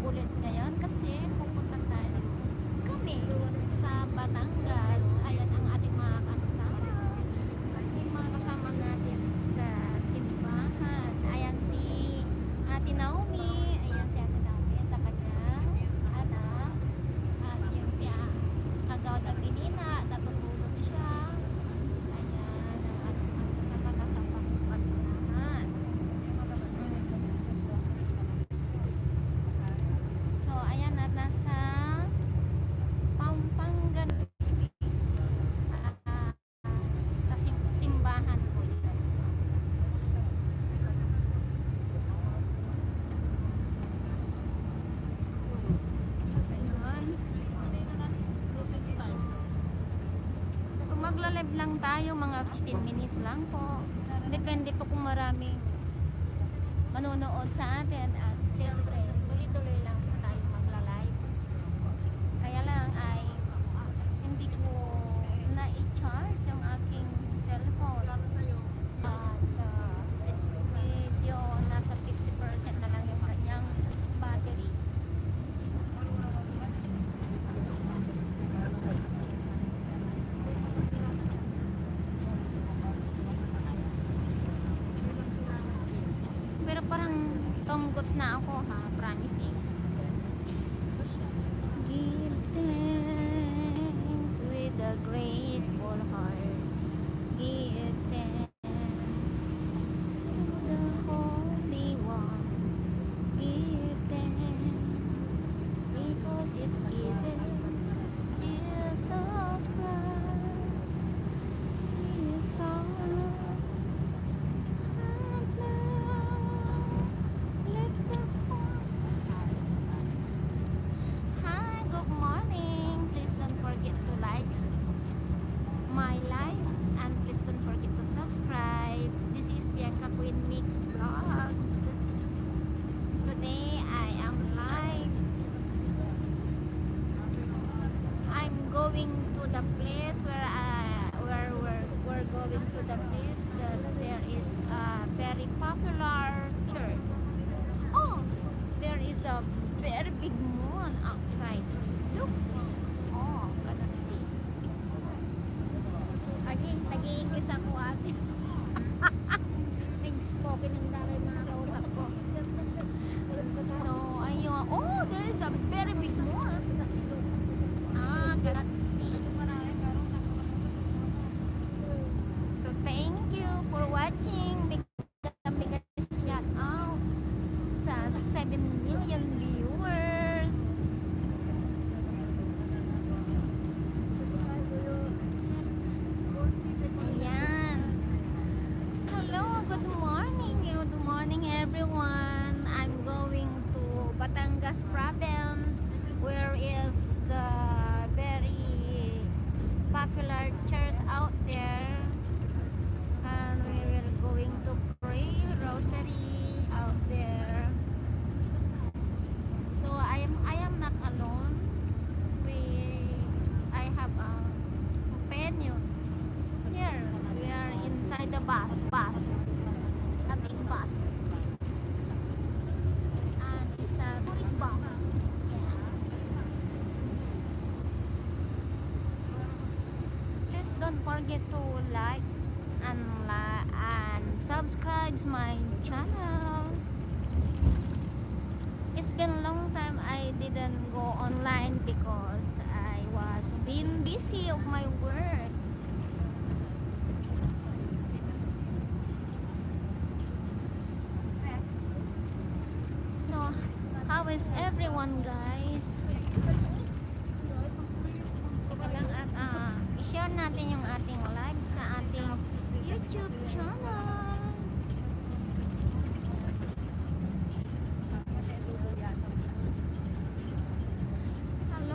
ulit ngayon kasi pupunta tayo kami sa Batangas. Ayan ang ating mga kasama. Yung mga kasama natin sa simbahan. Ayan si Ate Naomi. Ayan si Ate Naomi at ang kanyang anak. At yung si Kagawad Abilina. Natutulog siya. Ayan ang ating mga kasama nasa pasukan naman. So ayan at nasa Pampanga sa simbahan po ito. Ayun. So magla-live lang tayo mga 15 minutes lang po. Depende po kung maraming manonood sa atin at siyempre tuloy-tuloy lang po tayo magla-live. Kaya lang ay hindi ko na-i-charge ang aking cellphone at medyo nasa 50% na lang yung kanyang battery. Pero parang tomgots na ako ha, promising. Give thanks with a grateful heart. Give thanks to the Holy One. Give thanks because it's given Jesus Christ. His Son. And now let the Hi, good morning. Please don't forget to like my live and please don't forget to subscribe. This is Bianca Queen Mix Vlogs. Today I am live. I'm going to the place where we're going to the place that there is a very popular church. Oh, there is a very big moon outside. Look. Oh, cannot see. Nag-i-English ako ate. Nag-spoken ng daray mga kausap ko. So, ayun. Oh, there is a very big moon. Cannot see. So, thank you for watching. Big shout out sa 7 million viewers. Ayan. Hello, good morning. Good morning everyone. I'm going to Batangas province where is the very popular church out there. And we will going to pray rosary out there. So I am not alone. I have a companion. Here we are inside the bus, a big bus, and it's a tourist bus. Yeah. Please don't forget to like and subscribe my channel. It's been a long time I didn't go online because I was being busy of my work. So how is everyone guys? Teka lang at i-share natin yung ating live sa ating YouTube channel.